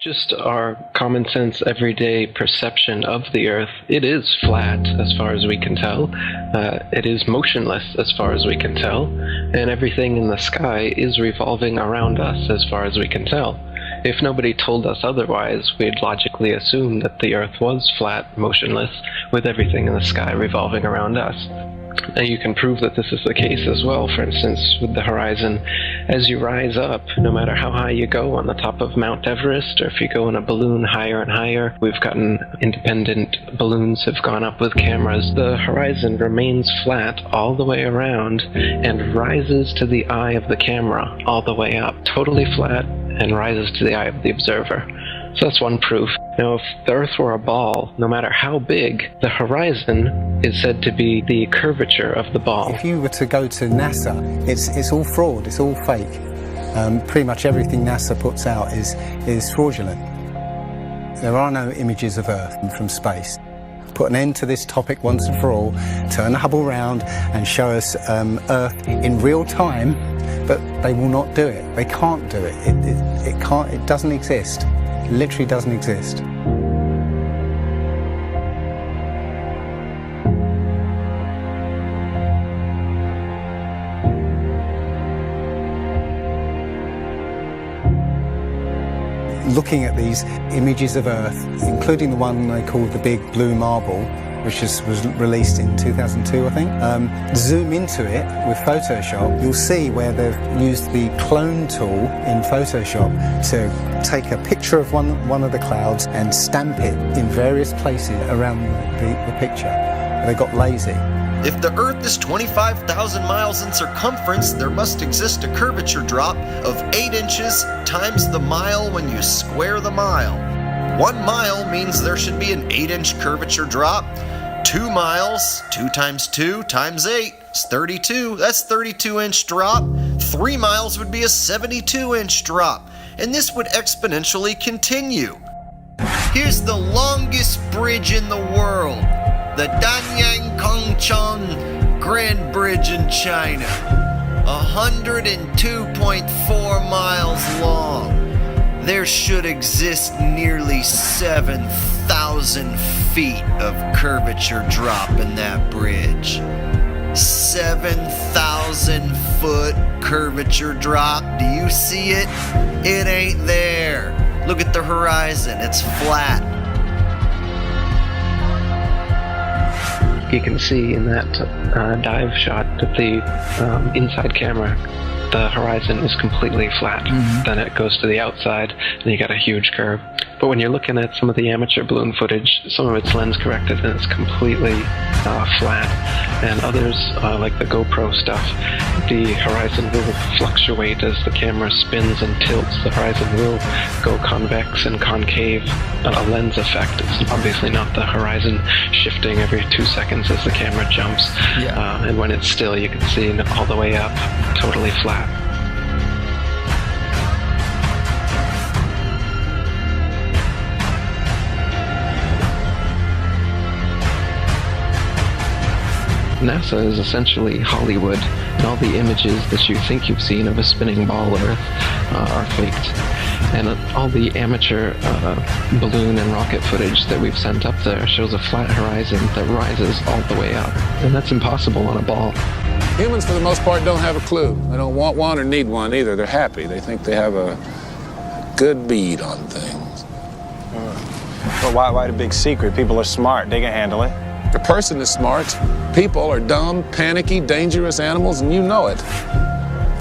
Just our common sense, everyday perception of the Earth, it is flat as far as we can tell. It is motionless as far as we can tell. And everything in the sky is revolving around us as far as we can tell. If nobody told us otherwise, we'd logically assume that the Earth was flat, motionless, with everything in the sky revolving around us. And you can prove that this is the case as well, for instance, with the horizon. As you rise up, no matter how high you go on the top of Mount Everest, or if you go in a balloon higher and higher, we've gotten independent balloons have gone up with cameras, the horizon remains flat all the way around and rises to the eye of the camera all the way up, totally flat, and rises to the eye of the observer. So that's one proof. Now, if the Earth were a ball, no matter how big, the horizon is said to be the curvature of the ball. If you were to go to NASA, it's all fraud, it's all fake. Pretty much everything NASA puts out is fraudulent. There are no images of Earth from space. Put an end to this topic once and for all, turn the Hubble round and show us Earth in real time, but they will not do it. They can't do it. It doesn't exist. It literally doesn't exist. Looking at these images of Earth, including the one they called the Big Blue Marble, which was released in 2002, I think. Zoom into it with Photoshop, you'll see where they've used the clone tool in Photoshop to take a picture of one of the clouds and stamp it in various places around the picture. They got lazy. If the Earth is 25,000 miles in circumference, there must exist a curvature drop of 8 inches times the mile when you square the mile. 1 mile means there should be an 8-inch curvature drop. 2 miles, 2 times 2 times 8 is 32. That's 32-inch drop. 3 miles would be a 72-inch drop. And this would exponentially continue. Here's the longest bridge in the world. The Danyang Kongchon Grand Bridge in China, 102.4 miles long. There should exist nearly 7,000 feet of curvature drop in that bridge. 7,000 foot curvature drop. Do you see it? It ain't there. Look at the horizon. It's flat. You can see in that dive shot that the inside camera, the horizon is completely flat. Then it goes to the outside, and you got a huge curve. But when you're looking at some of the amateur balloon footage, some of it's lens corrected and it's completely flat. And others, like the GoPro stuff, the horizon will fluctuate as the camera spins and tilts. The horizon will go convex and concave, a lens effect. It's obviously not the horizon shifting every 2 seconds as the camera jumps. And when it's still, you can see all the way up, totally flat. NASA is essentially Hollywood, and all the images that you think you've seen of a spinning ball Earth are faked. And all the amateur balloon and rocket footage that we've sent up there shows a flat horizon that rises all the way up. And that's impossible on a ball. Humans, for the most part, don't have a clue. They don't want one or need one either. They're happy. They think they have a good bead on things. Well, why the big secret? People are smart. They can handle it. The person is smart. People are dumb, panicky, dangerous animals, and you know it.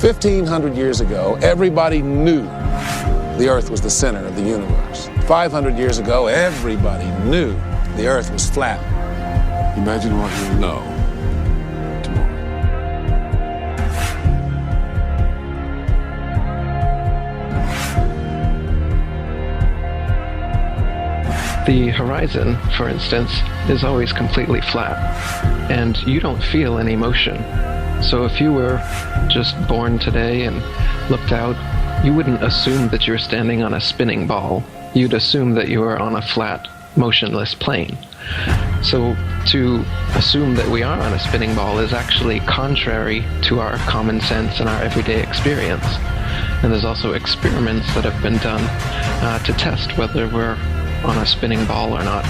1,500 years ago, everybody knew the Earth was the center of the universe. 500 years ago, everybody knew the Earth was flat. Imagine what you'll know tomorrow. The horizon, for instance, is always completely flat, and you don't feel any motion. So if you were just born today and looked out, you wouldn't assume that you're standing on a spinning ball. You'd assume that you were on a flat motionless plane. So to assume that we are on a spinning ball is actually contrary to our common sense and our everyday experience. And there's also experiments that have been done to test whether we're on a spinning ball or not.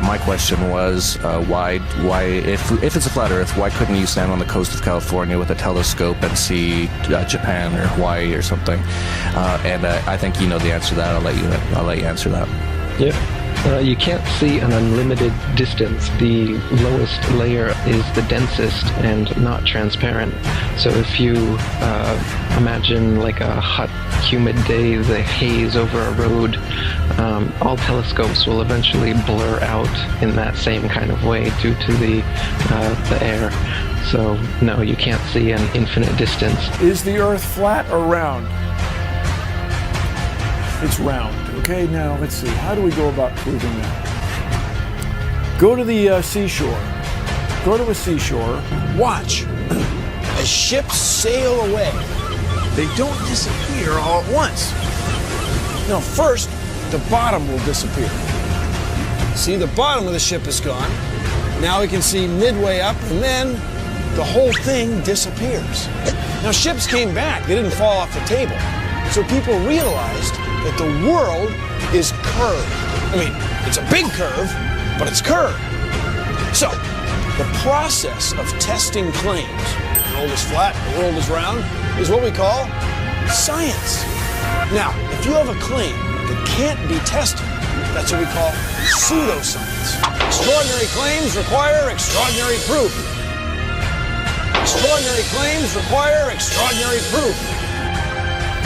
My question was, why, if it's a flat Earth, why couldn't you stand on the coast of California with a telescope and see Japan or Hawaii or something? And I think you know the answer to that. I'll let you answer that. Yeah. You can't see an unlimited distance. The lowest layer is the densest and not transparent. So if you imagine like a hot, humid day, the haze over a road, all telescopes will eventually blur out in that same kind of way due to the air. So no, you can't see an infinite distance. Is the Earth flat or round? It's round. Okay, now let's see. How do we go about proving that? Go to the seashore. Go to a seashore. Watch as ships sail away. They don't disappear all at once. No, first, the bottom will disappear. See, the bottom of the ship is gone. Now we can see midway up, and then the whole thing disappears. Now, ships came back. They didn't fall off the table. So people realized that the world is curved. I mean, it's a big curve, but it's curved. So, the process of testing claims, the world is flat, the world is round, is what we call science. Now, if you have a claim that can't be tested, that's what we call pseudoscience. Extraordinary claims require extraordinary proof. Extraordinary claims require extraordinary proof.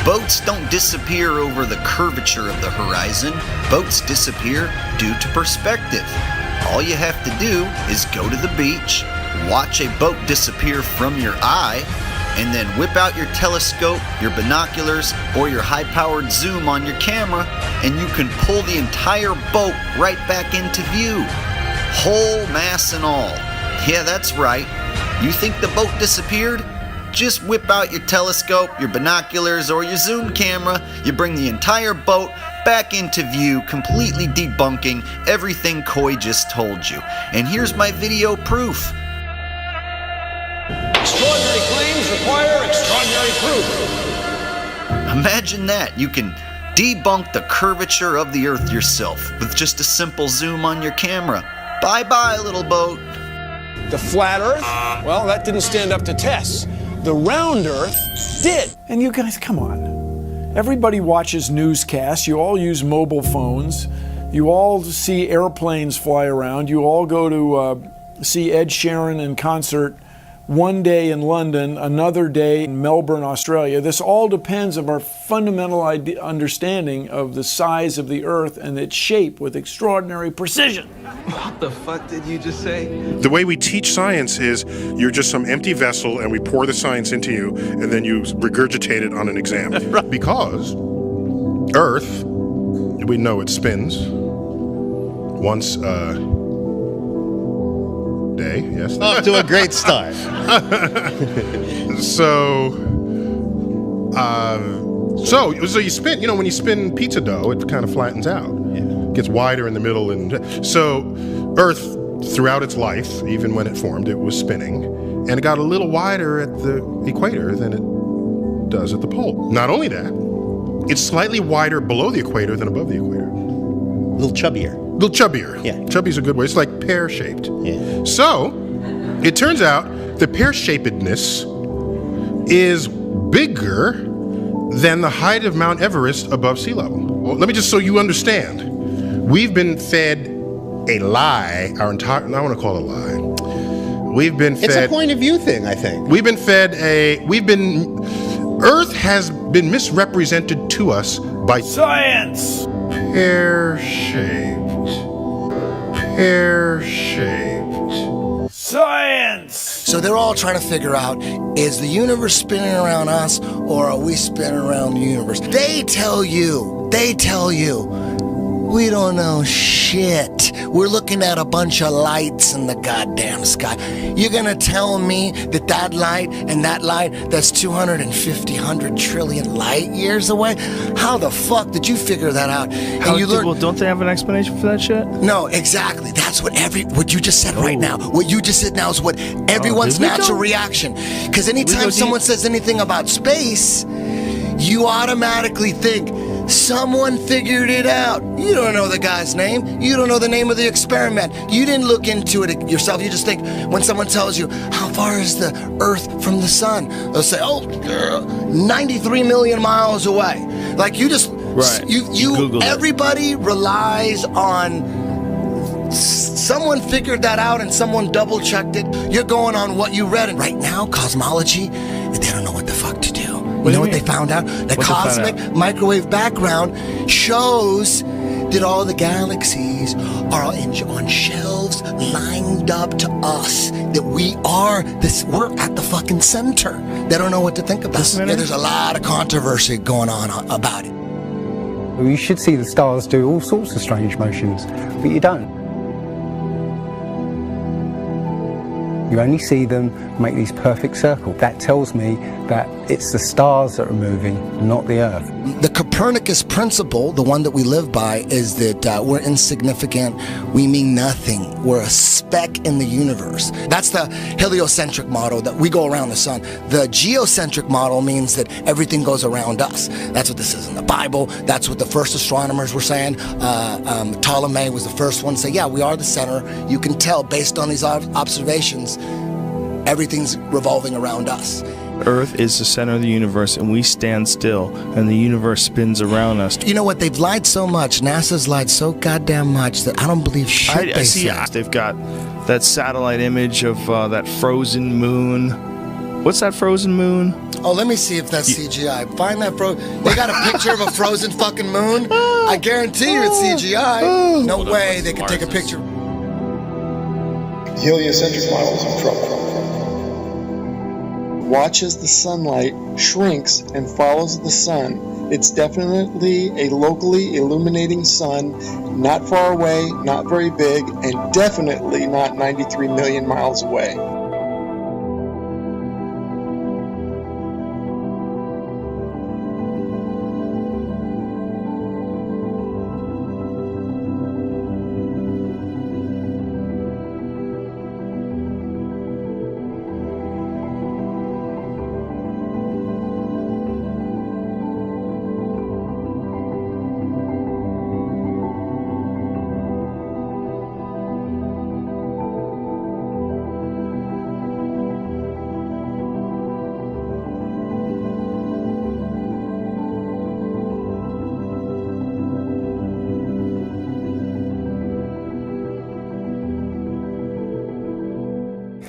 Boats don't disappear over the curvature of the horizon. Boats disappear due to perspective. All you have to do is go to the beach, watch a boat disappear from your eye, and then whip out your telescope, your binoculars, or your high-powered zoom on your camera, and you can pull the entire boat right back into view. Whole mass and all. Yeah, that's right. You think the boat disappeared? Just whip out your telescope, your binoculars, or your zoom camera. You bring the entire boat back into view, completely debunking everything Coy just told you. And here's my video proof. Extraordinary claims require extraordinary proof. Imagine that. You can debunk the curvature of the Earth yourself with just a simple zoom on your camera. Bye-bye, little boat. The flat Earth? Well, that didn't stand up to tests. The round Earth did. And you guys, come on. Everybody watches newscasts. You all use mobile phones. You all see airplanes fly around. You all go to see Ed Sheeran in concert one day in London, another day in Melbourne, Australia. This all depends on our fundamental understanding of the size of the Earth and its shape with extraordinary precision. What the fuck did you just say? The way we teach science is you're just some empty vessel and we pour the science into you and then you regurgitate it on an exam. Because Earth, we know it spins once day, yes. Off to a great start. So you spin, when you spin pizza dough, it kind of flattens out. It gets wider in the middle. And so Earth, throughout its life, even when it formed, it was spinning. And it got a little wider at the equator than it does at the pole. Not only that, it's slightly wider below the equator than above the equator. A little chubbier. Yeah. Chubby's a good way. It's like pear-shaped. Yeah. So, it turns out the pear-shapedness is bigger than the height of Mount Everest above sea level. Well, let me just so you understand. We've been fed a lie our entire, I want to call it a lie. We've been fed. It's a point of view thing, I think. Earth has been misrepresented to us by science. Pear-shaped. Science! So they're all trying to figure out, is the universe spinning around us or are we spinning around the universe? They tell you, we don't know shit. we're looking at a bunch of lights in the goddamn sky. You're gonna tell me that that light and that light, that's 250, 100 trillion light years away? How the fuck did you figure that out? And you learn. Well, don't they have an explanation for that shit? No, exactly. That's what you just said right now. What you just said now is what everyone's natural reaction. Because anytime someone says anything about space, you automatically think someone figured it out. You don't know the guy's name. You don't know the name of the experiment. You didn't look into it yourself. You just think when someone tells you, how far is the Earth from the sun? They'll say, 93 million miles away. Like you just, everybody relies on someone figured that out and someone double checked it. You're going on what you read. And right now, cosmology, they don't know what the fuck to do. You know what they found out? The cosmic microwave background shows that all the galaxies are on shelves lined up to us. That we're at the fucking center. They don't know what to think about. Yeah, there's a lot of controversy going on about it. You should see the stars do all sorts of strange motions, but you don't. You only see them make these perfect circles. That tells me that it's the stars that are moving, not the Earth. The Copernicus principle, the one that we live by, is that we're insignificant, we mean nothing, we're a speck in the universe. That's the heliocentric model, that we go around the sun. The geocentric model means that everything goes around us. That's what this is in the Bible. That's what the first astronomers were saying. Ptolemy was the first one to say, yeah, we are the center. You can tell based on these observations, everything's revolving around us. Earth is the center of the universe, and we stand still, and the universe spins around us. You know what? They've lied so much. NASA's lied so goddamn much that I don't believe shit they say. They've got that satellite image of that frozen moon. What's that frozen moon? Oh, let me see if that's CGI. Find that They got a picture of a frozen fucking moon? I guarantee you it's CGI. No way they could take a picture. The heliocentric model is in trouble. Watch as the sunlight shrinks and follows the sun. It's definitely a locally illuminating sun, not far away, not very big, and definitely not 93 million miles away.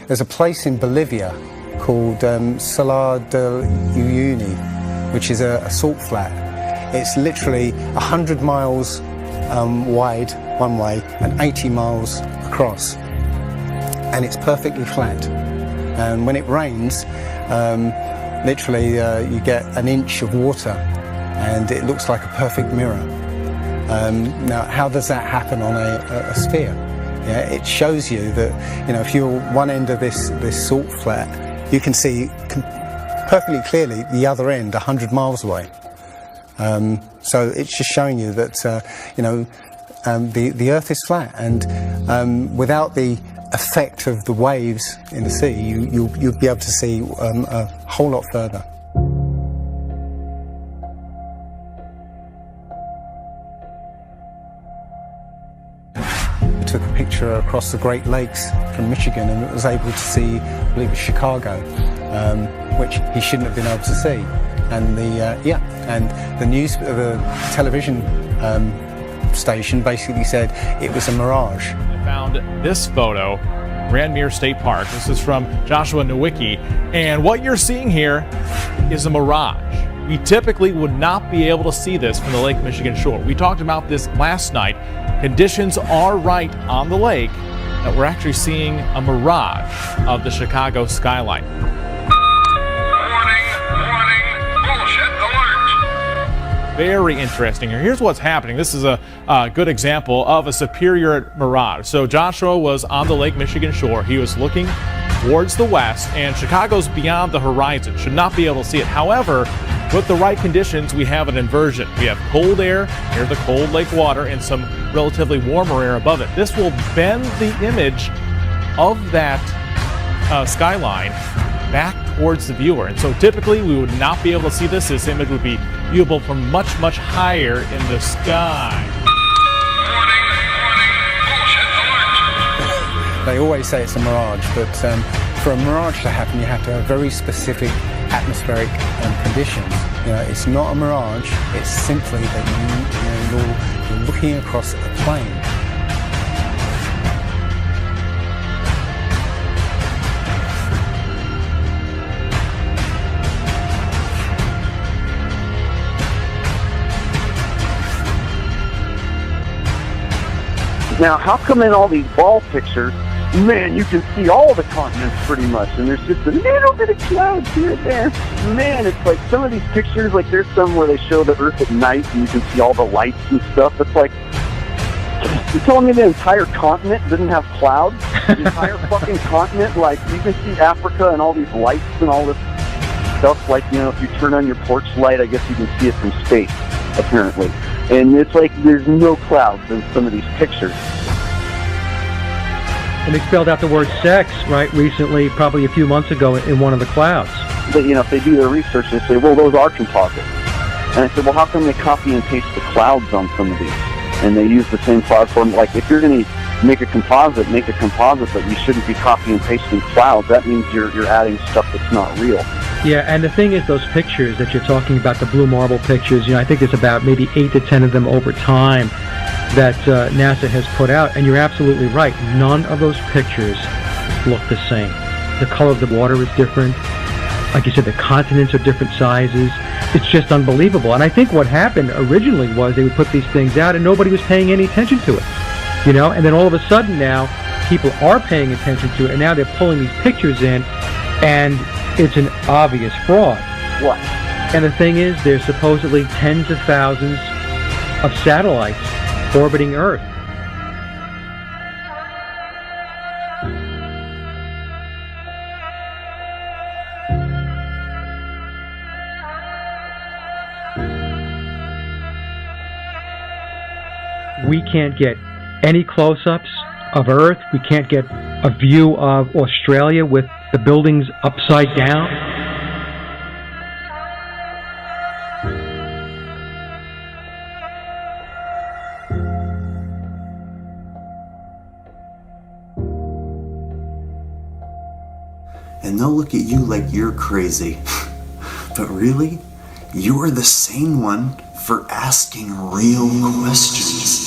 There's a place in Bolivia called Salar de Uyuni, which is a salt flat. It's literally 100 miles wide one way and 80 miles across. And it's perfectly flat. And when it rains, literally you get an inch of water and it looks like a perfect mirror. Now, how does that happen on a sphere? Yeah, it shows you that, if you're one end of this salt flat, you can see perfectly clearly the other end 100 miles away. So it's just showing you that, the Earth is flat, and without the effect of the waves in the sea, you'll be able to see a whole lot further. Took a picture across the Great Lakes from Michigan and was able to see, I believe it's Chicago, which he shouldn't have been able to see. And the television station basically said it was a mirage. I found this photo, Randmere State Park. This is from Joshua Nowicki, and what you're seeing here is a mirage. We typically would not be able to see this from the Lake Michigan shore. We talked about this last night. Conditions are right on the lake that we're actually seeing a mirage of the Chicago skyline. Warning, bullshit alert. very interesting here. Here's what's happening. This is a good example of a Superior mirage. So Joshua was on the Lake Michigan shore. He was looking towards the west, and Chicago's beyond the horizon. Should not be able to see it. However, with the right conditions, we have an inversion. We have cold air near the cold lake water and some relatively warmer air above it. This will bend the image of that skyline back towards the viewer. And so typically we would not be able to see this. This image would be viewable from much, much higher in the sky. They always say it's a mirage, but for a mirage to happen, you have to have very specific atmospheric conditions. It's not a mirage. It's simply that you're looking across a plane. Now, how come in all these ball pictures, man, you can see all the continents pretty much, and there's just a little bit of clouds here and there. Man, it's like some of these pictures, like there's some where they show the Earth at night and you can see all the lights and stuff. It's like, you're telling me the entire continent didn't have clouds? The entire fucking continent, like you can see Africa and all these lights and all this stuff. Like, if you turn on your porch light, I guess you can see it from space, apparently. And it's like there's no clouds in some of these pictures. And they spelled out the word sex, right, recently, probably a few months ago in one of the clouds. But, if they do their research, they say, well, those are composites. And I said, well, how come they copy and paste the clouds on some of these? And they use the same cloud form. Like, if you're going to make a composite, but you shouldn't be copying and pasting clouds. That means you're adding stuff that's not real. Yeah, and the thing is, those pictures that you're talking about, the blue marble pictures, I think there's about maybe 8 to 10 of them over time that NASA has put out, and you're absolutely right. None of those pictures look the same. The color of the water is different. Like you said, the continents are different sizes. It's just unbelievable. And I think what happened originally was they would put these things out and nobody was paying any attention to it. And then all of a sudden now, people are paying attention to it, and now they're pulling these pictures in, and it's an obvious fraud. What? And the thing is, there's supposedly tens of thousands of satellites orbiting Earth. We can't get any close-ups of Earth. We can't get a view of Australia with the buildings upside down. And they'll look at you like you're crazy. But really, you're the sane one for asking real questions.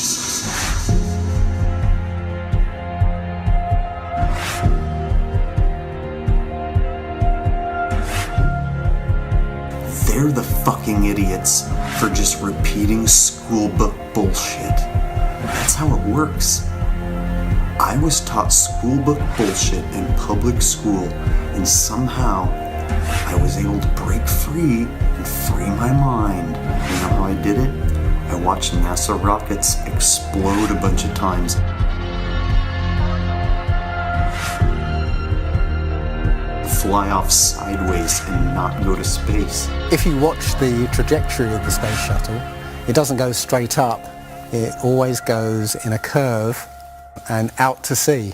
They're the fucking idiots for just repeating school book bullshit. That's how it works. I was taught school book bullshit in public school, and somehow I was able to break free and free my mind. You know how I did it? I watched NASA rockets explode a bunch of times. Fly off sideways and not go to space. If you watch the trajectory of the space shuttle, it doesn't go straight up. It always goes in a curve and out to sea.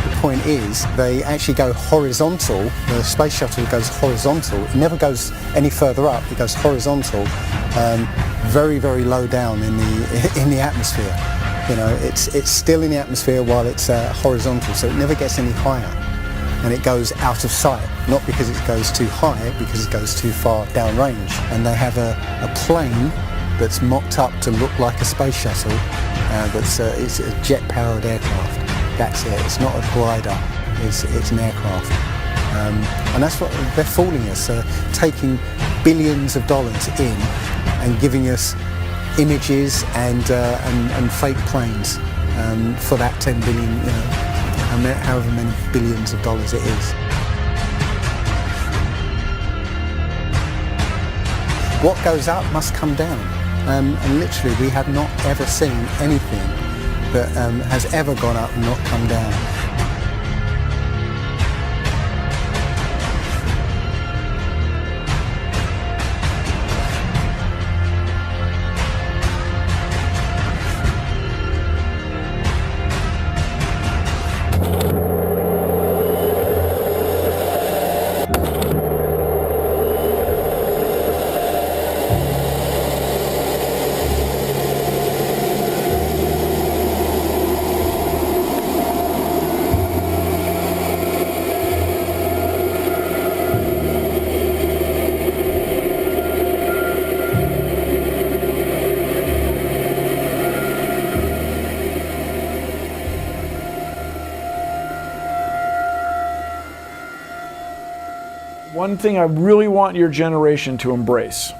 The point is, they actually go horizontal. The space shuttle goes horizontal. It never goes any further up. It goes horizontal, very, very low down in the atmosphere. It's still in the atmosphere while it's horizontal, so it never gets any higher. And it goes out of sight, not because it goes too high, because it goes too far downrange. And they have a plane that's mocked up to look like a space shuttle, it's a jet-powered aircraft. That's it. It's not a glider. It's an aircraft. And that's what they're fooling us, taking billions of dollars in and giving us images and fake planes for that 10 billion however many billions of dollars it is. What goes up must come down, and literally we have not ever seen anything that has ever gone up and not come down. One thing I really want your generation to embrace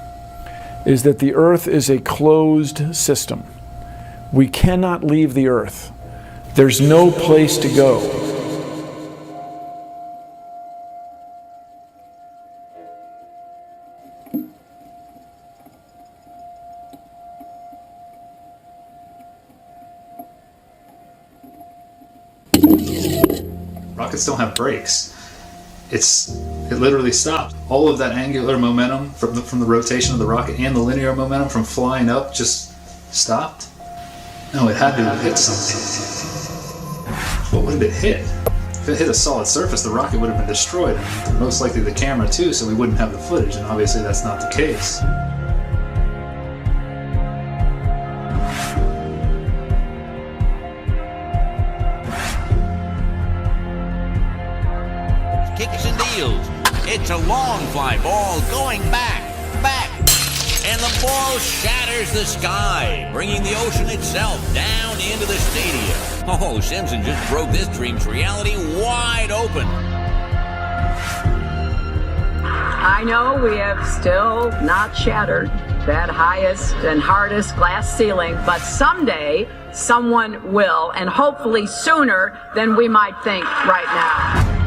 is that the Earth is a closed system. We cannot leave the Earth. There's no place to go. Rockets don't have brakes. It literally stopped. All of that angular momentum from the rotation of the rocket and the linear momentum from flying up just stopped. No, it had to have hit something. But what did it hit? If it hit a solid surface, the rocket would have been destroyed, and most likely the camera too, so we wouldn't have the footage, and obviously that's not the case. Kicks and deals. It's a long fly ball going back, and the ball shatters the sky, bringing the ocean itself down into the stadium. Oh, Simpson just broke this dream's reality wide open. I know we have still not shattered that highest and hardest glass ceiling, but someday someone will, and hopefully sooner than we might think right now.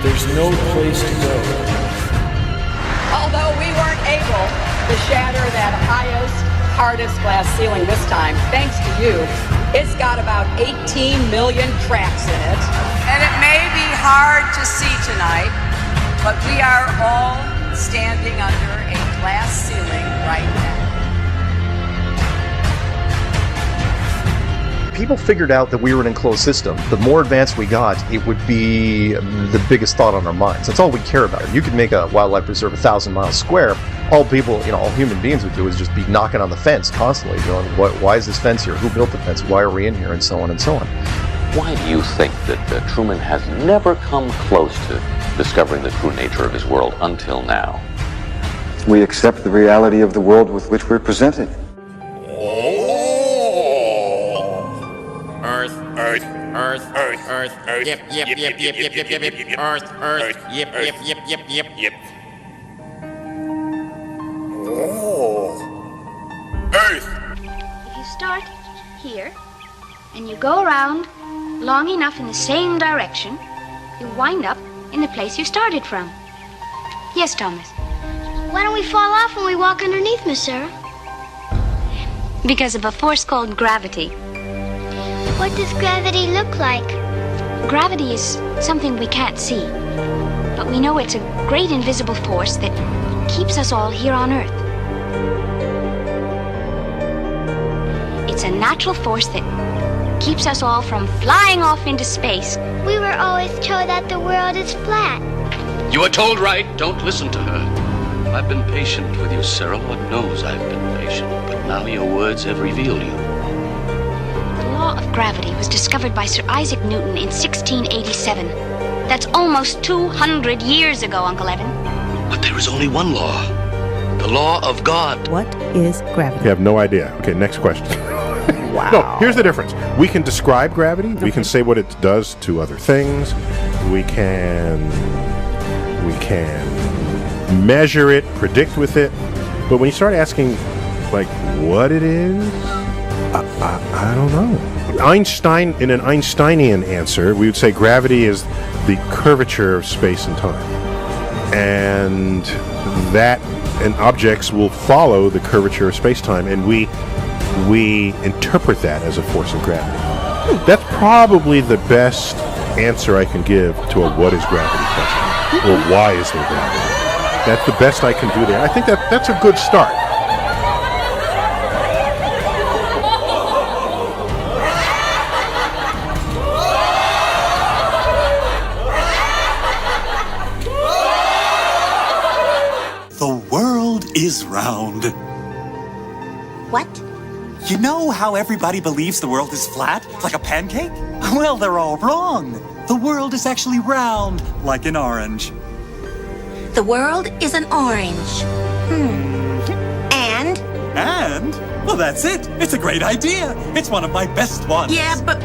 There's no place to go. Although we weren't able to shatter that highest, hardest glass ceiling this time, thanks to you, it's got about 18 million cracks in it. And it may be hard to see tonight, but we are all standing under a glass ceiling right now. People figured out that we were an enclosed system. The more advanced we got, it would be the biggest thought on our minds. That's all we care about. You could make a wildlife preserve 1,000 miles square. All people, all human beings would do is just be knocking on the fence constantly, going, why is this fence here? Who built the fence? Why are we in here? And so on and so on. Why do you think that Truman has never come close to discovering the true nature of his world until now? We accept the reality of the world with which we're presented. Earth. Yep. Earth. Yep. Oh. Earth. If you start here and you go around long enough in the same direction, you wind up in the place you started from. Yes, Thomas. Why don't we fall off when we walk underneath, Miss Sarah? Because of a force called gravity. What does gravity look like? Gravity is something we can't see, but we know it's a great invisible force that keeps us all here on Earth. It's a natural force that keeps us all from flying off into space. We were always told that the world is flat. You were told right. Don't listen to her. I've been patient with you, Sarah. Lord knows I've been patient, but now your words have revealed you. The law of gravity was discovered by Sir Isaac Newton in 1687. That's almost 200 years ago, Uncle Evan. But there is only one law. The law of God. What is gravity? You have no idea. Okay, next question. Wow. No, here's the difference. We can describe gravity. Okay. We can say what it does to other things. We can measure it, predict with it. But when you start asking, like, what it is, I don't know. Einstein, in an Einsteinian answer, we would say gravity is the curvature of space and time. And objects will follow the curvature of space-time, and we interpret that as a force of gravity. That's probably the best answer I can give to a what is gravity question, or why is there gravity. That's the best I can do there. I think that's a good start. The world is round. What? You know how everybody believes the world is flat, like a pancake? Well, they're all wrong. The world is actually round, like an orange. The world is an orange. And? And? Well, that's it. It's a great idea. It's one of my best ones. Yeah, but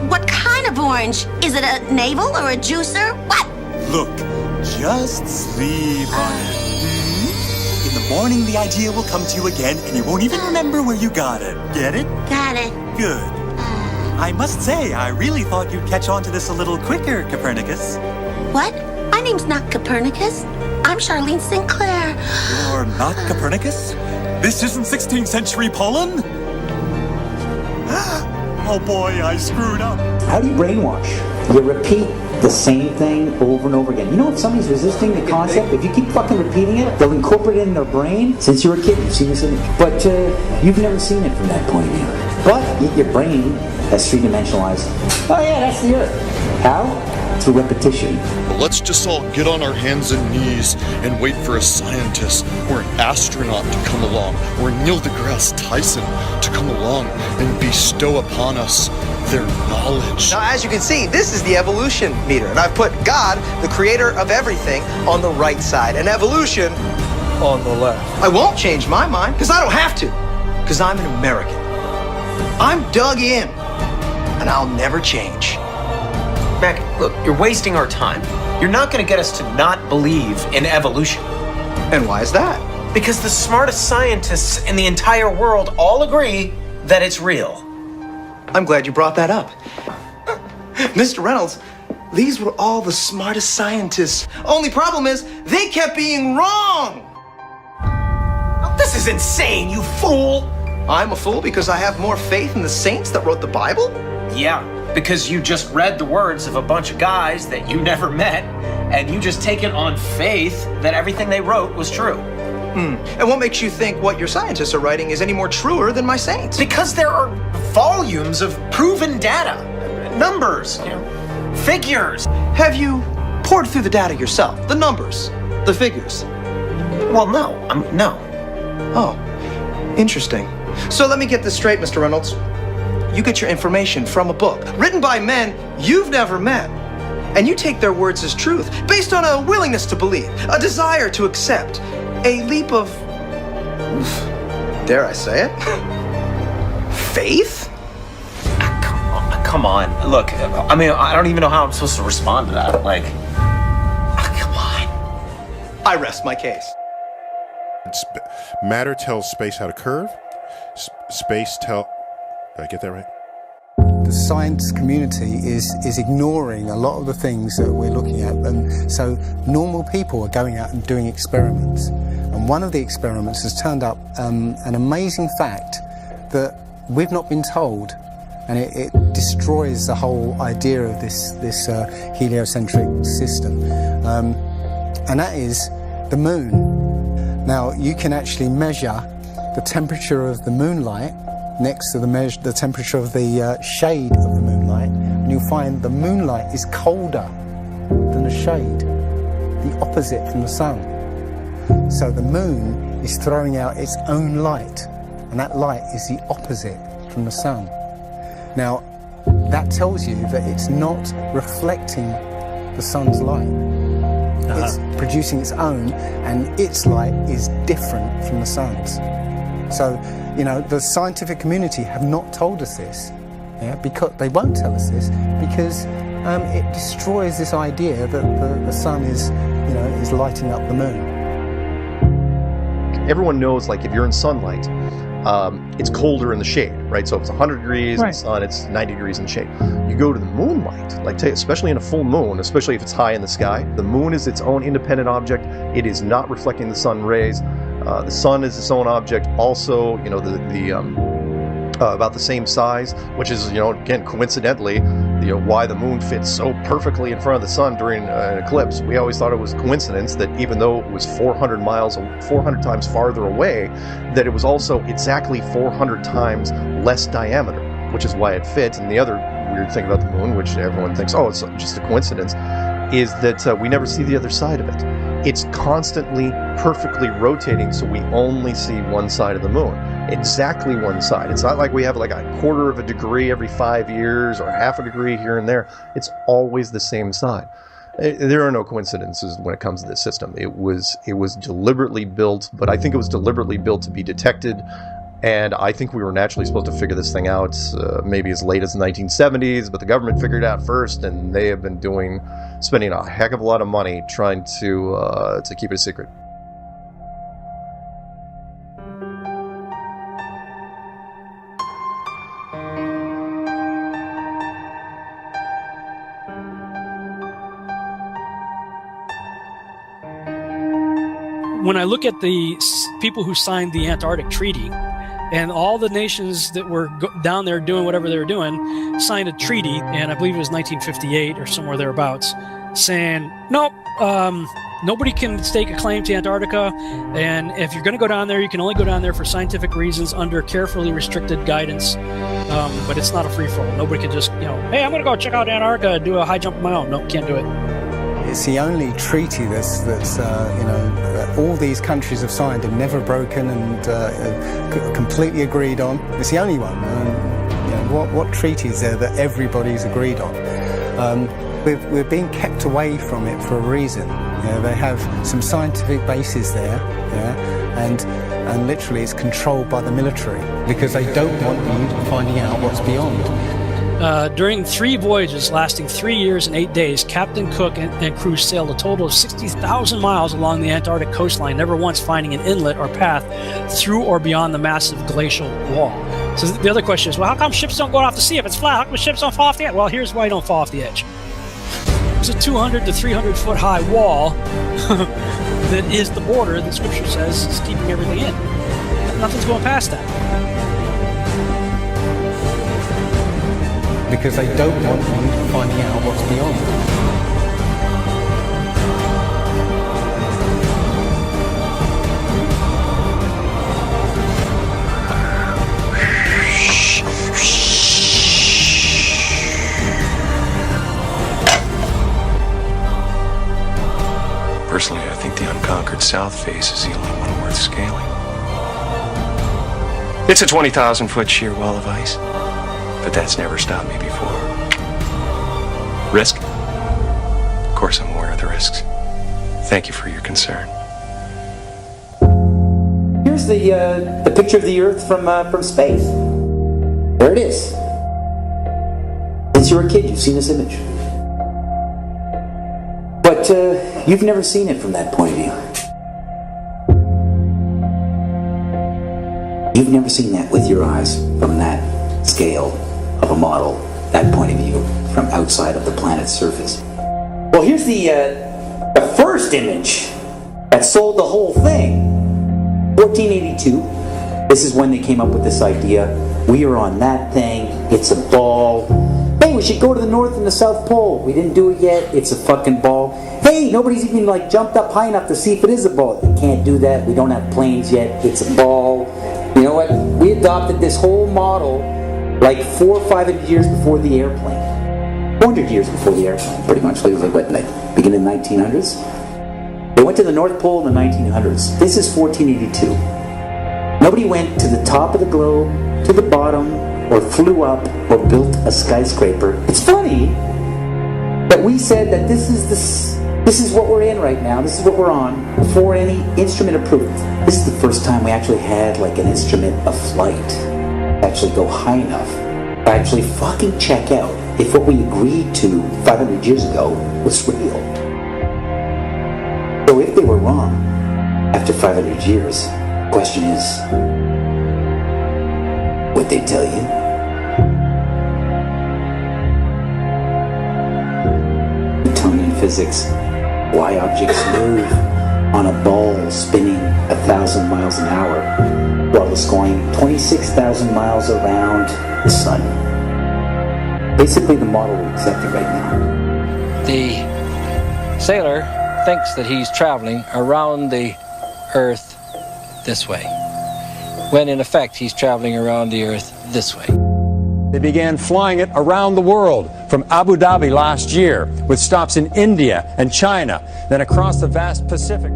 what kind of orange? Is it a navel or a juicer? What? Look, just sleep on it. In the morning, the idea will come to you again, and you won't even remember where you got it. Get it? Got it. Good. I must say, I really thought you'd catch on to this a little quicker, Copernicus. What? My name's not Copernicus. I'm Charlene Sinclair. You're not Copernicus? This isn't 16th century Poland? Oh boy, I screwed up. How do you brainwash? You repeat the same thing over and over again. You know, if somebody's resisting the concept, if you keep fucking repeating it, they'll incorporate it in their brain. Since you were a kid, you've seen this image. But you've never seen it from that point of view. But your brain has three-dimensionalized. Oh yeah, that's the Earth. How? Through repetition. Let's just all get on our hands and knees and wait for a scientist or an astronaut to come along, or Neil deGrasse Tyson to come along and bestow upon us their knowledge. Now, as you can see, this is the evolution meter, and I've put God, the creator of everything, on the right side, and evolution on the left. I won't change my mind, because I don't have to, because I'm an American. I'm dug in, and I'll never change. Mac, look, you're wasting our time. You're not going to get us to not believe in evolution. And why is that? Because the smartest scientists in the entire world all agree that it's real. I'm glad you brought that up. Mr. Reynolds, these were all the smartest scientists. Only problem is, they kept being wrong! Oh, this is insane, you fool! I'm a fool because I have more faith in the saints that wrote the Bible? Yeah, because you just read the words of a bunch of guys that you never met, and you just take it on faith that everything they wrote was true. And what makes you think what your scientists are writing is any more truer than my saints? Because there are volumes of proven data, numbers, figures. Have you poured through the data yourself? The numbers, the figures? Well, no. No. Oh, interesting. So let me get this straight, Mr. Reynolds. You get your information from a book written by men you've never met, and you take their words as truth based on a willingness to believe, a desire to accept, a leap of, dare I say it, faith? Come on. Look, I mean, I don't even know how I'm supposed to respond to that. Like, come on. I rest my case. Matter tells space how to curve. Space tell... Did I get that right? The science community is ignoring a lot of the things that we're looking at, and so normal people are going out and doing experiments. And one of the experiments has turned up an amazing fact that we've not been told, and it destroys the whole idea of this heliocentric system, and that is the moon. Now, you can actually measure the temperature of the moonlight next to the temperature of the shade of the moonlight, and you'll find the moonlight is colder than the shade, the opposite from the sun. So the moon is throwing out its own light, and that light is the opposite from the sun. Now, that tells you that it's not reflecting the sun's light. It's producing its own, and its light is different from the sun's. So, you know, the scientific community have not told us this, because they won't tell us this, because it destroys this idea that the sun is, is lighting up the moon. everyone knows, like, if you're in sunlight, it's colder in the shade, right? So if it's 100 degrees in the sun, it's 90 degrees in shade. You go to the moonlight, like, especially in a full moon, especially if it's high in the sky, the moon is its own independent object. It is not reflecting the sun rays. The sun is its own object. Also, you know, about the same size, which is, you know, again, coincidentally, you know, why the moon fits so perfectly in front of the sun during an eclipse. We always thought it was coincidence that even though it was 400 times farther away, that it was also exactly 400 times less diameter, which is why it fits. And the other weird thing about the moon, which everyone thinks, oh, it's just a coincidence, is that we never see the other side of it. It's constantly perfectly rotating, so we only see one side of the moon. Exactly one side. It's not like we have like a quarter of a degree every 5 years or half a degree here and there. It's always the same side. There are no coincidences when it comes to this system. It was deliberately built, but I think it was deliberately built to be detected. And I think we were naturally supposed to figure this thing out maybe as late as the 1970s, but the government figured it out first, and they have been spending a heck of a lot of money trying to keep it a secret. When I look at the people who signed the Antarctic Treaty, and all the nations that were down there doing whatever they were doing signed a treaty, and I believe it was 1958 or somewhere thereabouts, saying, nope, nobody can stake a claim to Antarctica, and if you're going to go down there, you can only go down there for scientific reasons under carefully restricted guidance, but it's not a free-for-all. Nobody can just, hey, I'm going to go check out Antarctica and do a high jump of my own. No, can't do it. It's the only treaty that's all these countries have signed and never broken and completely agreed on. It's the only one. What treaty is there that everybody's agreed on? We're being kept away from it for a reason. They have some scientific bases there, and literally it's controlled by the military because they don't want you finding out what's beyond. During 3 voyages lasting 3 years and 8 days, Captain Cook and crew sailed a total of 60,000 miles along the Antarctic coastline, never once finding an inlet or path through or beyond the massive glacial wall. So the other question is, well, how come ships don't go off the sea if it's flat? How come ships don't fall off the edge? Well, here's why you don't fall off the edge. There's a 200 to 300 foot high wall that is the border that Scripture says is keeping everything in. Nothing's going past that. Because they don't want you finding out what's beyond. Personally, I think the unconquered south face is the only one worth scaling. It's a 20,000-foot sheer wall of ice. But that's never stopped me before. Risk? Of course I'm aware of the risks. Thank you for your concern. Here's the picture of the Earth from space. There it is. Since you were a kid, you've seen this image. But you've never seen it from that point of view. You've never seen that with your eyes from that scale of a model, that point of view, from outside of the planet's surface. Well, here's the first image that sold the whole thing. 1482. This is when they came up with this idea. We are on that thing. It's a ball. Hey, we should go to the North and the South Pole. We didn't do it yet. It's a fucking ball. Hey, nobody's even jumped up high enough to see if it is a ball. You can't do that. We don't have planes yet. It's a ball. You know what? We adopted this whole model 400 or 500 years before the airplane. 400 years before the airplane, pretty much. It was beginning of the 1900s. They went to the North Pole in the 1900s. This is 1482. Nobody went to the top of the globe, to the bottom, or flew up, or built a skyscraper. It's funny that we said that this is what we're in right now. This is what we're on before any instrument approved. This is the first time we actually had an instrument of flight. Actually go high enough to actually fucking check out if what we agreed to 500 years ago was real. So if they were wrong after 500 years, Question is, what they tell you? Newtonian physics. Why objects move on a ball spinning 1,000 miles an hour while it's going 26,000 miles around the sun. Basically the model we accepted right now. The sailor thinks that he's traveling around the Earth this way, when in effect he's traveling around the Earth this way. They began flying it around the world, from Abu Dhabi last year, with stops in India and China, then across the vast Pacific.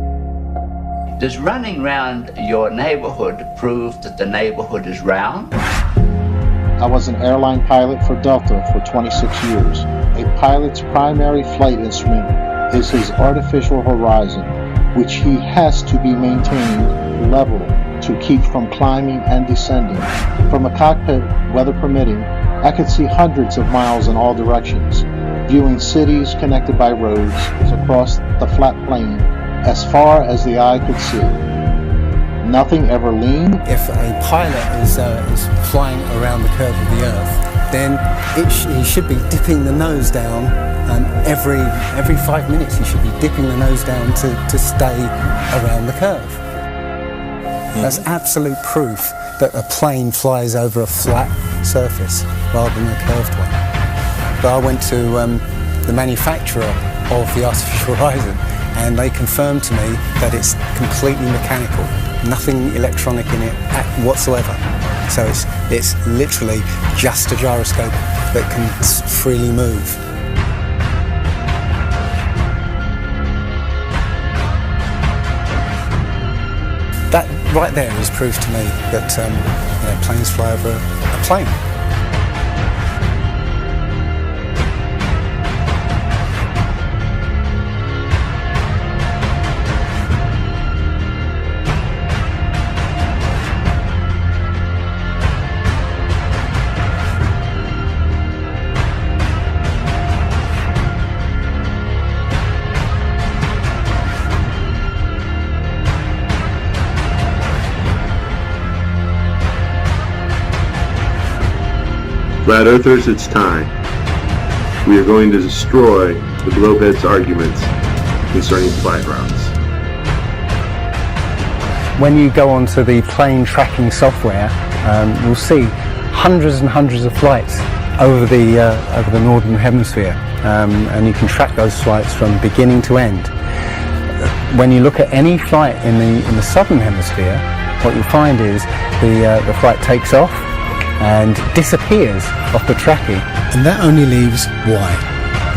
Does running around your neighborhood prove that the neighborhood is round? I was an airline pilot for Delta for 26 years. A pilot's primary flight instrument is his artificial horizon, which he has to be maintained level to keep from climbing and descending. From a cockpit, weather permitting, I could see hundreds of miles in all directions, viewing cities connected by roads across the flat plain as far as the eye could see. Nothing ever leaned. If a pilot is flying around the curve of the Earth, then he should be dipping the nose down every 5 minutes. He should be dipping the nose down to stay around the curve. That's absolute proof that a plane flies over a flat surface rather than a curved one. But I went to the manufacturer of the artificial horizon, and they confirmed to me that it's completely mechanical, nothing electronic in it whatsoever. So it's literally just a gyroscope that can freely move. That right there is proof to me that planes fly over a plane. Flat Earthers, it's time. We are going to destroy the Globeheads' arguments concerning flight routes. When you go onto the plane tracking software, you'll see hundreds and hundreds of flights over the northern hemisphere, and you can track those flights from beginning to end. When you look at any flight in the southern hemisphere, what you find is the flight takes off and disappears off the tracking. And that only leaves why.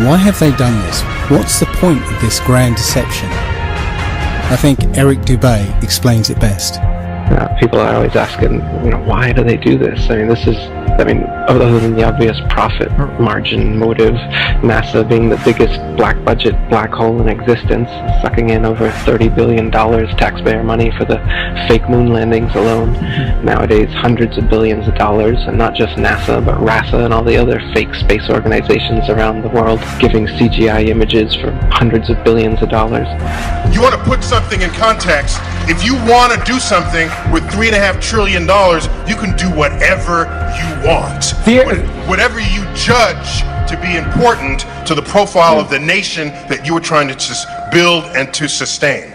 Why have they done this? What's the point of this grand deception? I think Eric Dubay explains it best. People are always asking, why do they do this? Other than the obvious profit margin motive, NASA being the biggest black budget black hole in existence, sucking in over $30 billion taxpayer money for the fake moon landings alone. Nowadays, hundreds of billions of dollars, and not just NASA, but RASA and all the other fake space organizations around the world, giving CGI images for hundreds of billions of dollars. You want to put something in context. If you want to do something with $3.5 trillion, you can do whatever you want. Whatever you judge to be important to the profile of the nation that you are trying to build and to sustain.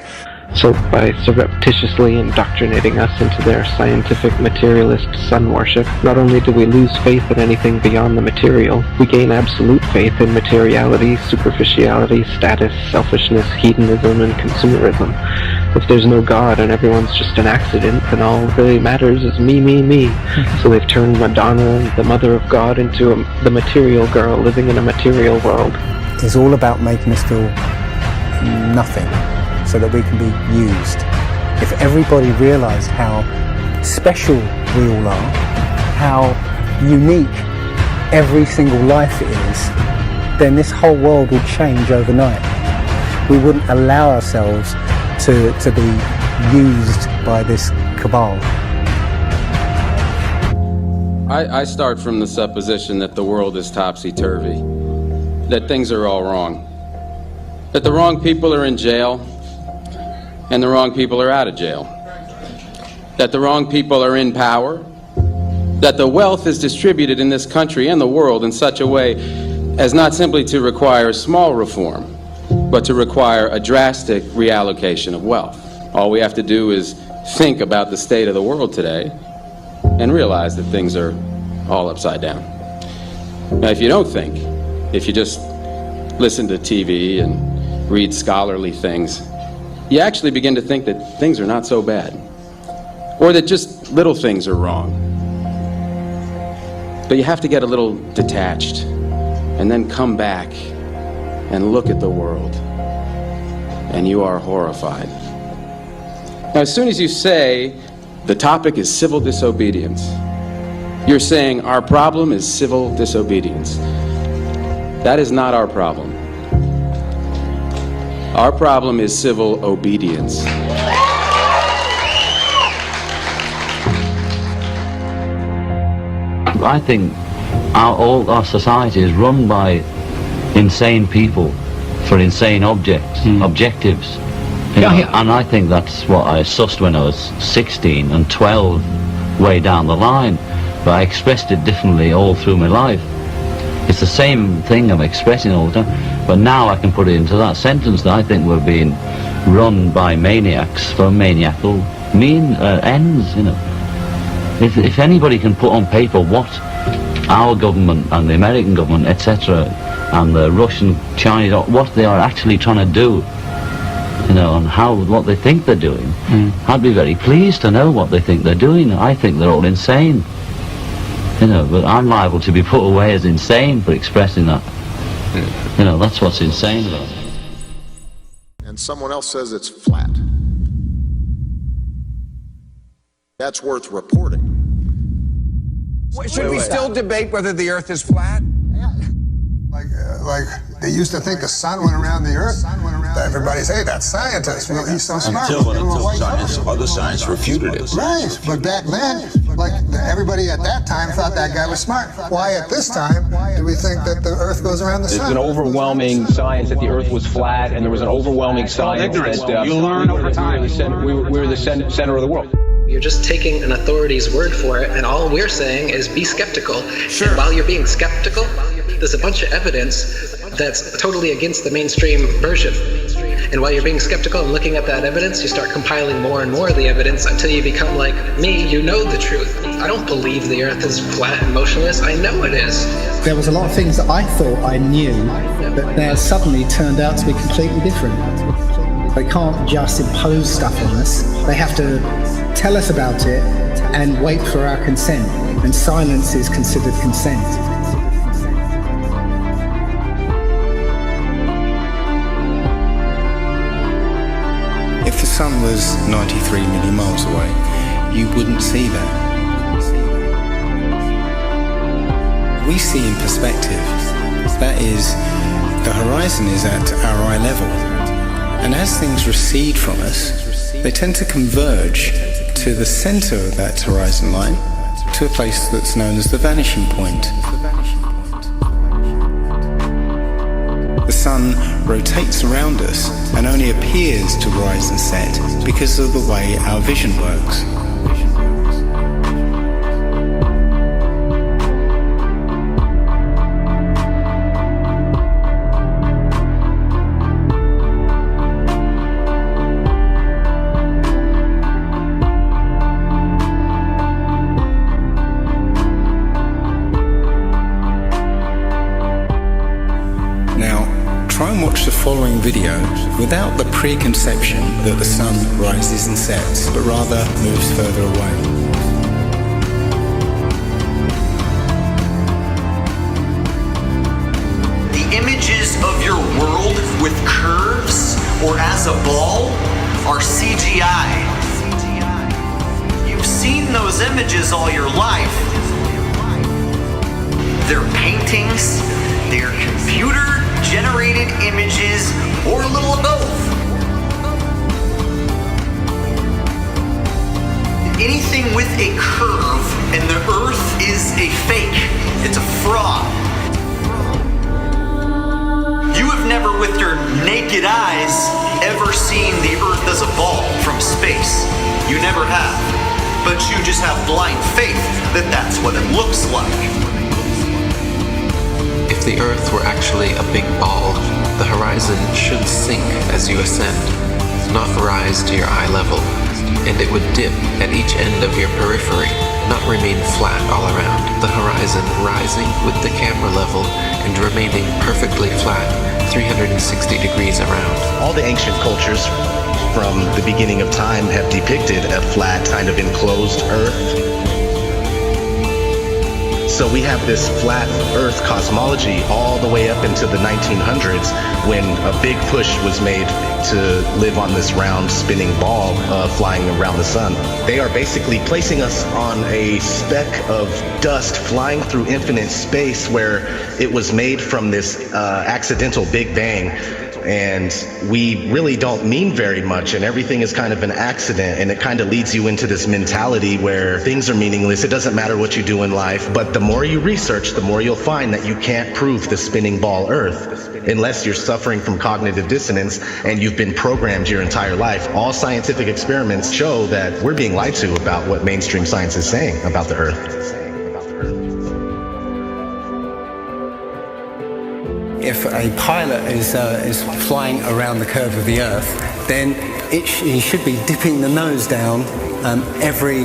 So by surreptitiously indoctrinating us into their scientific materialist sun worship, not only do we lose faith in anything beyond the material, we gain absolute faith in materiality, superficiality, status, selfishness, hedonism, and consumerism. If there's no God and everyone's just an accident, then all really matters is me, me, me. So they've turned Madonna, the mother of God, into the material girl living in a material world. It's all about making us feel nothing, so that we can be used. If everybody realised how special we all are, how unique every single life is, then this whole world would change overnight. We wouldn't allow ourselves to be used by this cabal. I start from the supposition that the world is topsy-turvy, that things are all wrong, that the wrong people are in jail, and the wrong people are out of jail. that the wrong people are in power, that the wealth is distributed in this country and the world in such a way as not simply to require small reform, but to require a drastic reallocation of wealth. All we have to do is think about the state of the world today and realize that things are all upside down. Now, if you don't think, if you just listen to TV and read scholarly things, you actually begin to think that things are not so bad, or that just little things are wrong. But you have to get a little detached and then come back and look at the world, and you are horrified. Now, as soon as you say the topic is civil disobedience, you're saying our problem is civil disobedience. That is not our problem. Our problem is civil obedience. I think all our society is run by insane people for insane objectives. You know, and I think that's what I sussed when I was 16 and 12 way down the line, but I expressed it differently all through my life. It's the same thing I'm expressing all the time, but now I can put it into that sentence that I think we're being run by maniacs for maniacal ends, you know. If anybody can put on paper what our government and the American government, etc., and the Russian, Chinese, what they are actually trying to do, you know, and what they think they're doing, I'd be very pleased to know what they think they're doing. I think they're all insane, you know, but I'm liable to be put away as insane for expressing that. You know, that's what's insane about it. And someone else says it's flat. That's worth reporting. Should we still debate whether the Earth is flat? Like they used to think the sun went around the Earth. Everybody say that scientist. Well, he's so smart. Until other science refuted it. Right, but back then, like everybody at that time thought that guy was smart. Why at this time do we think that the Earth goes around the sun? There's an overwhelming science that the Earth was flat, and there was an overwhelming science that you learn over time. We were the center of the world. You're just taking an authority's word for it, and all we're saying is be skeptical. Sure. And while you're being skeptical, there's a bunch of evidence that's totally against the mainstream version. And while you're being skeptical and looking at that evidence, you start compiling more and more of the evidence until you become like me, you know the truth. I don't believe the Earth is flat and motionless. I know it is. There was a lot of things that I thought I knew that now suddenly turned out to be completely different. They can't just impose stuff on us. They have to tell us about it and wait for our consent. And silence is considered consent. If the sun was 93 million miles away, you wouldn't see that. We see in perspective. That is, the horizon is at our eye level. And as things recede from us, they tend to converge to the center of that horizon line, to a place that's known as the vanishing point. The sun rotates around us and only appears to rise and set because of the way our vision works. Try and watch the following video without the preconception that the sun rises and sets, but rather moves further away. The images of your world with curves or as a ball are CGI. You've seen those images all your life. They're paintings, they're computer-generated images, or a little of both. Anything with a curve and the Earth is a fake. It's a fraud. You have never, with your naked eyes, ever seen the Earth as a ball from space. You never have. but you just have blind faith that that's what it looks like. If the Earth were actually a big ball, the horizon should sink as you ascend, not rise to your eye level, and it would dip at each end of your periphery, not remain flat all around, the horizon rising with the camera level and remaining perfectly flat 360 degrees around. All the ancient cultures from the beginning of time have depicted a flat, kind of enclosed Earth. So we have this flat Earth cosmology all the way up into the 1900s when a big push was made to live on this round spinning ball flying around the sun. They are basically placing us on a speck of dust flying through infinite space where it was made from this accidental Big Bang. And we really don't mean very much, and everything is kind of an accident, and it kind of leads you into this mentality where things are meaningless. It doesn't matter what you do in life, but the more you research, the more you'll find that you can't prove the spinning ball Earth unless you're suffering from cognitive dissonance and you've been programmed your entire life. All scientific experiments show that we're being lied to about what mainstream science is saying about the Earth. If a pilot is flying around the curve of the Earth, then he should be dipping the nose down every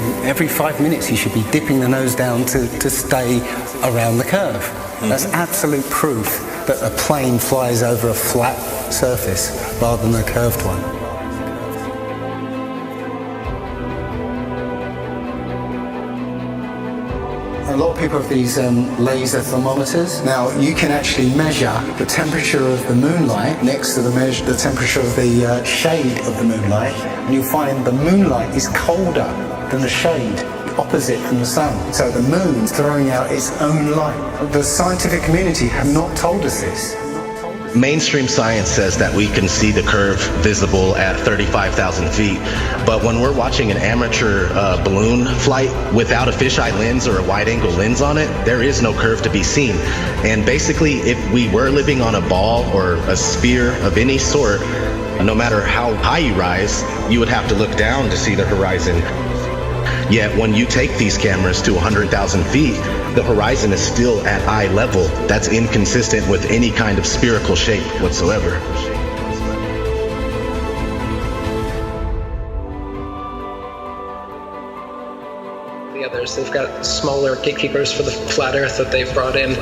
5 minutes. He should be dipping the nose down to stay around the curve. That's absolute proof that a plane flies over a flat surface rather than a curved one. A lot of people have these laser thermometers. Now, you can actually measure the temperature of the moonlight next to the temperature of the shade of the moonlight, and you'll find the moonlight is colder than the shade, opposite from the sun. So the moon's throwing out its own light. The scientific community have not told us this. Mainstream science says that we can see the curve visible at 35,000 feet, but when we're watching an amateur balloon flight without a fisheye lens or a wide-angle lens on it, there is no curve to be seen. And basically, if we were living on a ball or a sphere of any sort, no matter how high you rise, you would have to look down to see the horizon. Yet when you take these cameras to 100,000 feet, the horizon is still at eye level. That's inconsistent with any kind of spherical shape whatsoever. Others. They've got smaller gatekeepers for the flat earth that they've brought in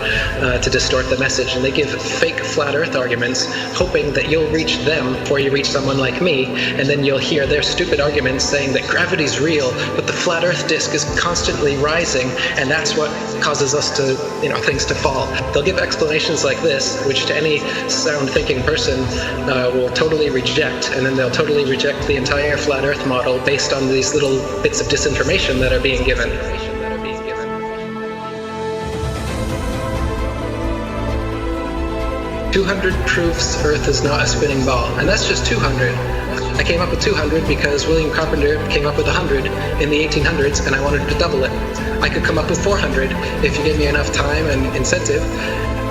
to distort the message, and they give fake flat earth arguments hoping that you'll reach them before you reach someone like me, and then you'll hear their stupid arguments saying that gravity's real, but the flat earth disk is constantly rising, and that's what causes us to, things to fall. They'll give explanations like this, which to any sound thinking person will totally reject, and then they'll totally reject the entire flat earth model based on these little bits of disinformation that are being given. 200 proofs Earth is not a spinning ball, and that's just 200. I came up with 200 because William Carpenter came up with 100 in the 1800s, and I wanted to double it. I could come up with 400 if you give me enough time and incentive.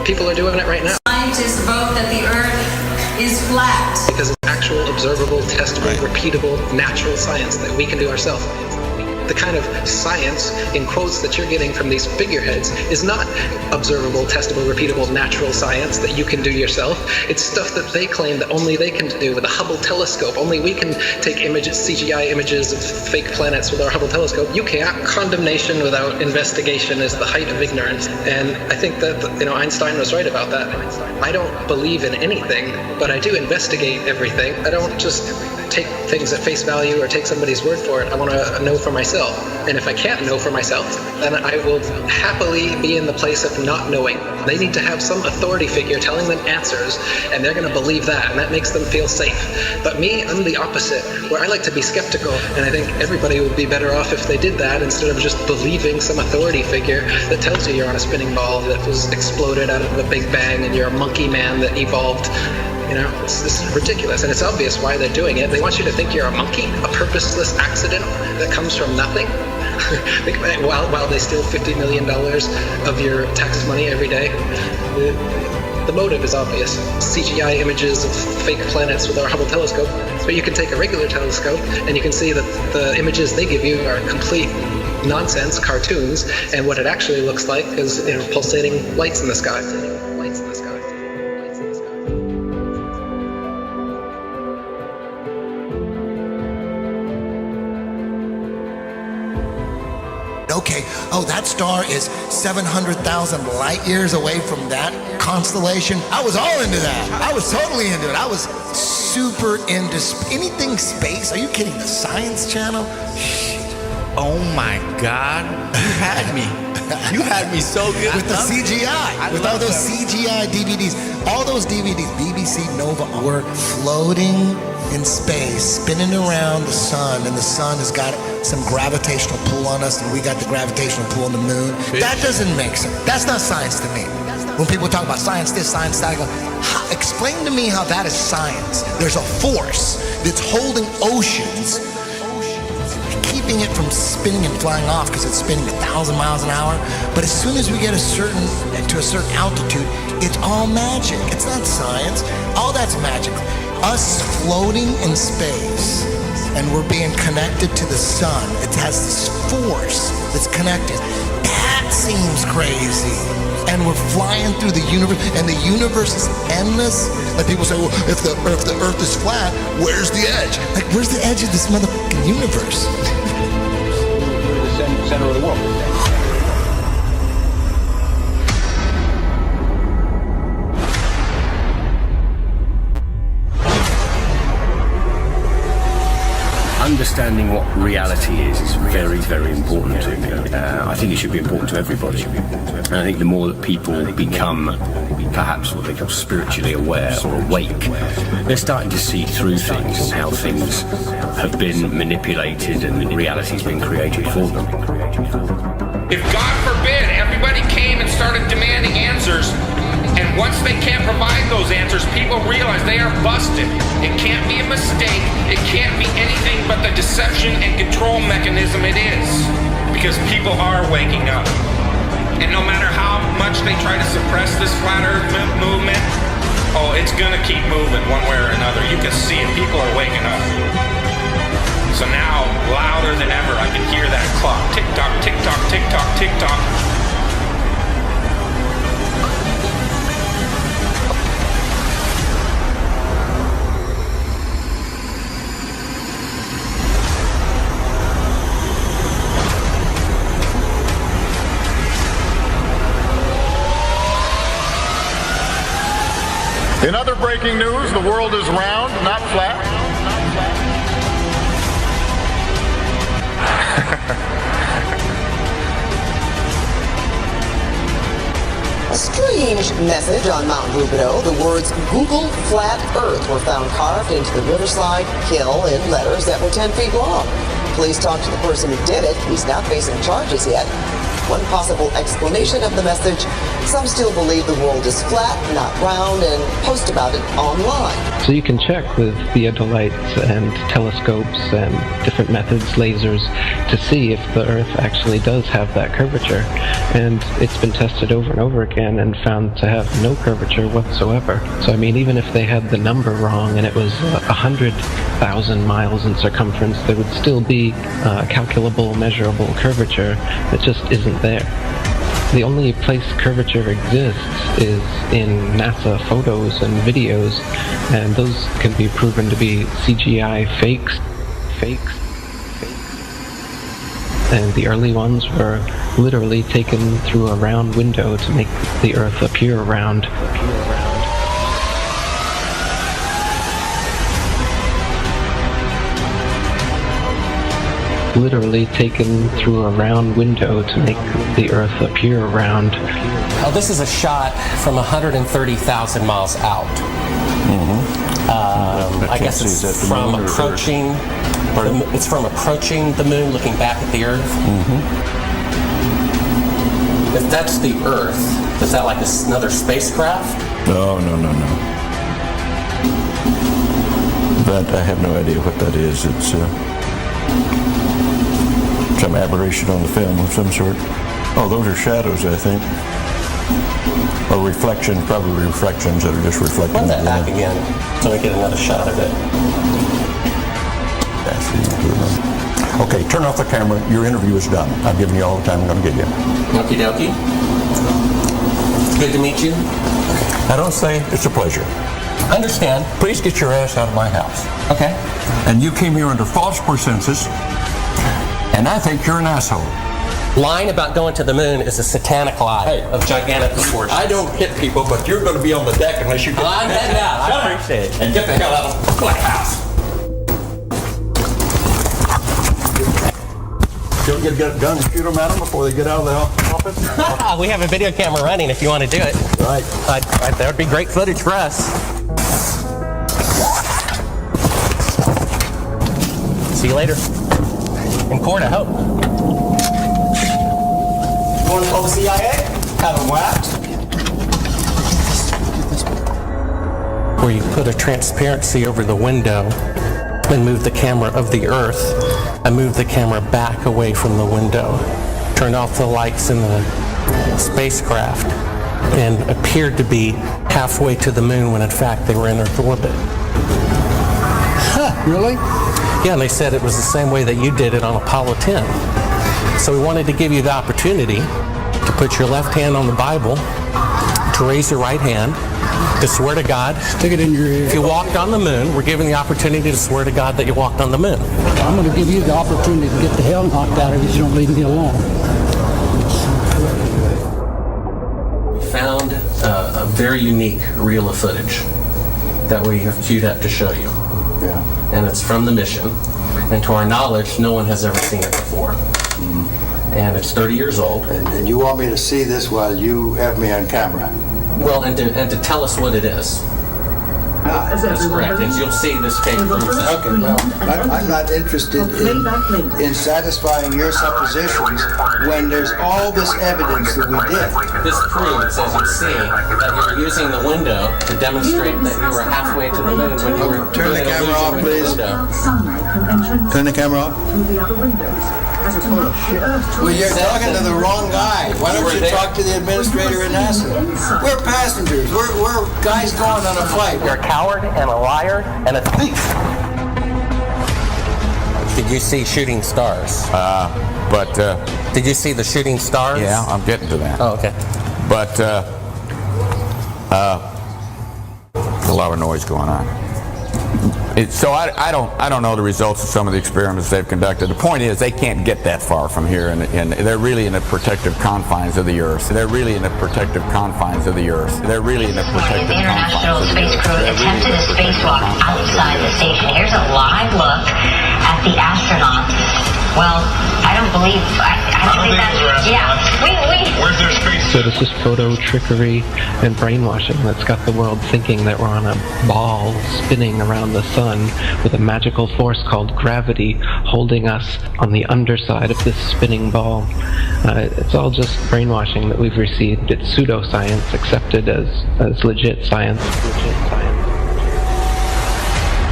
People are doing it right now. Scientists vote that the Earth is flat. Because it's actual, observable, testable, repeatable, natural science that we can do ourselves. The kind of science, in quotes, that you're getting from these figureheads is not observable, testable, repeatable, natural science that you can do yourself. It's stuff that they claim that only they can do with a Hubble telescope. Only we can take images, CGI images of fake planets with our Hubble telescope. You can't. Condemnation without investigation is the height of ignorance. And I think that, Einstein was right about that. I don't believe in anything, but I do investigate everything. I don't just take things at face value or take somebody's word for it. I want to know for myself. And if I can't know for myself, then I will happily be in the place of not knowing. They need to have some authority figure telling them answers, and they're going to believe that, and that makes them feel safe. But me, I'm the opposite, where I like to be skeptical, and I think everybody would be better off if they did that instead of just believing some authority figure that tells you you're on a spinning ball that was exploded out of the Big Bang and you're a monkey man that evolved. This is ridiculous, and it's obvious why they're doing it. They want you to think you're a monkey, a purposeless accident that comes from nothing. While they steal $50 million of your tax money every day. The motive is obvious. CGI images of fake planets with our Hubble telescope. But you can take a regular telescope and you can see that the images they give you are complete nonsense, cartoons, and what it actually looks like is pulsating lights in the sky. Okay, that star is 700,000 light years away from that constellation. I was all into that. I was totally into it. I was super into anything space. Are you kidding? The Science Channel? Oh my God, you had me. You had me so good. With the CGI, with all those CGI DVDs. All those DVDs, BBC Nova, were floating in space, spinning around the sun, and the sun has got some gravitational pull on us, and we got the gravitational pull on the moon. That doesn't make sense. That's not science to me. When people talk about science this, science that, I go, explain to me how that is science. There's a force that's holding oceans, keeping it from spinning and flying off because it's spinning 1,000 miles an hour. But as soon as we get to a certain altitude, it's all magic. It's not science. All that's magic. Us floating in space, and we're being connected to the sun. It has this force that's connected. That seems crazy. And we're flying through the universe, and the universe is endless. Like people say, well, if the Earth is flat, where's the edge? Like, where's the edge of this motherfucking universe? We're the center of the world. Understanding what reality is very, very important to me. I think it should be important to everybody. And I think the more that people become perhaps what they call spiritually aware or awake, they're starting to see through things and how things have been manipulated and reality's been created for them. If, God forbid, everybody came and started demanding answers, and once they can't provide those answers, people realize they are busted. It can't be a mistake. It can't be anything but the deception and control mechanism it is. Because people are waking up. And no matter how much they try to suppress this flat earth movement, it's gonna keep moving one way or another. You can see it. People are waking up. So now, louder than ever, I can hear that clock. Tick-tock, tick-tock, tick-tock, tick-tock. In other breaking news, the world is round, not flat. A strange message on Mount Rubidoux. The words Google Flat Earth were found carved into the Riverside Hill in letters that were 10 feet long. Police talked to the person who did it. He's not facing charges yet. One possible explanation of the message: some still believe the world is flat, not round, and post about it online. So you can check with theodolites and telescopes and different methods, lasers, to see if the Earth actually does have that curvature. And it's been tested over and over again and found to have no curvature whatsoever. So I mean, even if they had the number wrong and it was 100,000 miles in circumference, there would still be a calculable, measurable curvature that just isn't there. The only place curvature exists is in NASA photos and videos, and those can be proven to be CGI fakes. And the early ones were literally taken through a round window to make the Earth appear round. Literally taken through a round window to make the Earth appear round. Oh, this is a shot from 130,000 miles out. I guess it's from approaching. It's from approaching the moon, looking back at the Earth. If that's the Earth, is that like another spacecraft? No. That I have no idea what that is. It's some aberration on the film of some sort. Oh, those are shadows, I think. Or reflections, probably reflections that are just reflecting. Run that back again so we get another shot of it. Yes. Okay, turn off the camera. Your interview is done. I've given you all the time I'm going to give you. Okie dokie. Good to meet you. I don't say it's a pleasure. Understand. Please get your ass out of my house. Okay. And you came here under false pretenses, and I think you're an asshole. Lying about going to the moon is a satanic lie of gigantic proportions. I don't hit people, but you're going to be on the deck unless you get... I'm heading out. I appreciate it. And get the hell out of my house. You'll get a gun and shoot them at them before they get out of the office? We have a video camera running if you want to do it. Right. That would be great footage for us. See you later. In court, I hope. Want to call the CIA? Have them whacked? Where you put a transparency over the window and move the camera of the Earth and move the camera back away from the window. Turned off the lights in the spacecraft and appeared to be halfway to the moon when in fact they were in Earth orbit. Huh, really? Yeah, and they said it was the same way that you did it on Apollo 10. So we wanted to give you the opportunity to put your left hand on the Bible, to raise your right hand, to swear to God. Stick it in your ear. If you walked on the moon, we're giving the opportunity to swear to God that you walked on the moon. I'm going to give you the opportunity to get the hell knocked out of you if you don't leave me alone. We found a very unique reel of footage that we have queued up to show you. Yeah. And it's from the mission. And to our knowledge, no one has ever seen it before. And it's 30 years old. And you want me to see this while you have me on camera? Well, and to tell us what it is. That's correct. And you'll see this tape proves that. Okay, well, I'm not interested in satisfying your suppositions when there's all this evidence that we did. This proves, as you see, that you were using the window to demonstrate that you were halfway to the moon when you were Turn the camera off, please. Turn the camera off. Well, you're talking to the wrong guy. Why don't you talk to the administrator at NASA? We're passengers. We're guys going on a flight. You're a coward and a liar and a thief. Did you see shooting stars? Did you see the shooting stars? Yeah, I'm getting to that. Oh, okay. But a lot of noise going on. So I don't know the results of some of the experiments they've conducted. The point is they can't get that far from here, and they're really in the protective confines of the Earth. They're really in the protective confines of the Earth. They're really in the protective International Space Crew attempted a spacewalk outside the station. Here's a live look at the astronauts. Well, I don't believe that's... Yeah. Where's their space? So this is photo trickery and brainwashing that's got the world thinking that we're on a ball spinning around the sun with a magical force called gravity holding us on the underside of this spinning ball. It's all just brainwashing that we've received. It's pseudoscience accepted as legit science.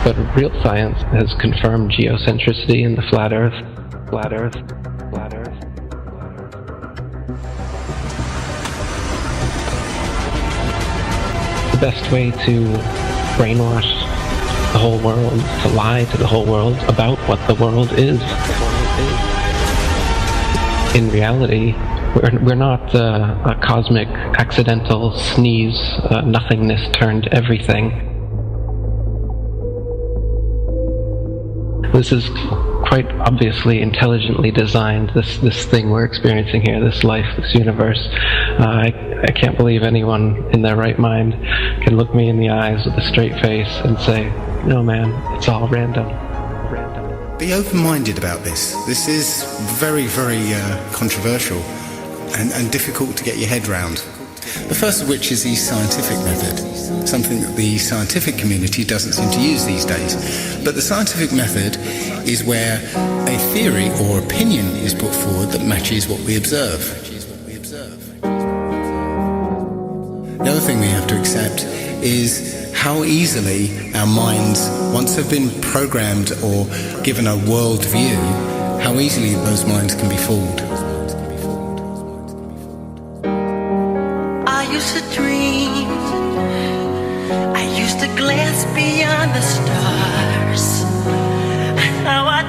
But real science has confirmed geocentricity in the flat Earth. Flat Earth. Flat Earth. The best way to brainwash the whole world, to lie to the whole world about what the world is. In reality, we're not a cosmic accidental sneeze, nothingness turned everything. This is quite obviously intelligently designed, this thing we're experiencing here, this life, this universe. I can't believe anyone in their right mind can look me in the eyes with a straight face and say, no man, it's all random. Be open-minded about this. This is very, very controversial and difficult to get your head round. The first of which is the scientific method, something that the scientific community doesn't seem to use these days. But the scientific method is where a theory or opinion is put forward that matches what we observe. The other thing we have to accept is how easily our minds, once they've been programmed or given a world view, how easily those minds can be fooled. I used to dream, I used to glance beyond the stars. Now I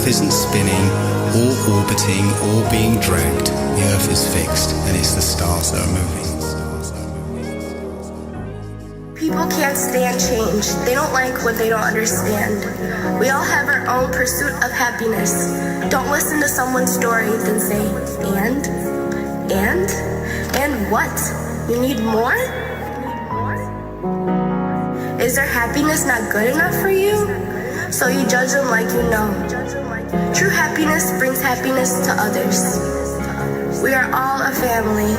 Earth isn't spinning or orbiting or being dragged. The Earth is fixed, and it's the stars that are moving. People can't stand change. They don't like what they don't understand. We all have our own pursuit of happiness. Don't listen to someone's story, then say, and what? You need more? Is their happiness not good enough for you? So you judge them like you know. True happiness brings happiness to others. We are all a family.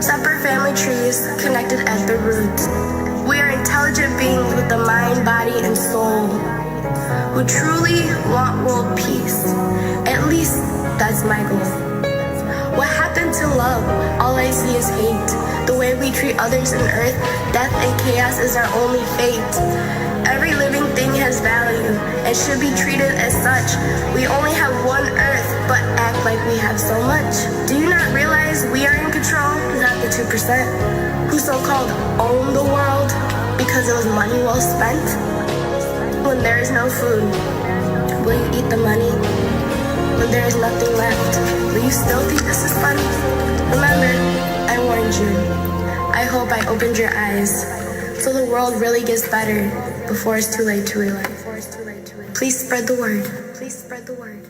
Separate family trees connected at the roots. We are intelligent beings with a mind, body, and soul who truly want world peace. At least that's my goal. What happened to love? All I see is hate. The way we treat others on earth, death and chaos is our only fate. Every living thing has value and should be treated as such. We only have one earth, but act like we have so much. Do you not realize we are in control, not the 2%, who so-called own the world because it was money well spent? When there is no food, will you eat the money? When there is nothing left, will you still think this is fun? Remember, I warned you. I hope I opened your eyes so the world really gets better before it's too late to relate. Please spread the word. Please spread the word.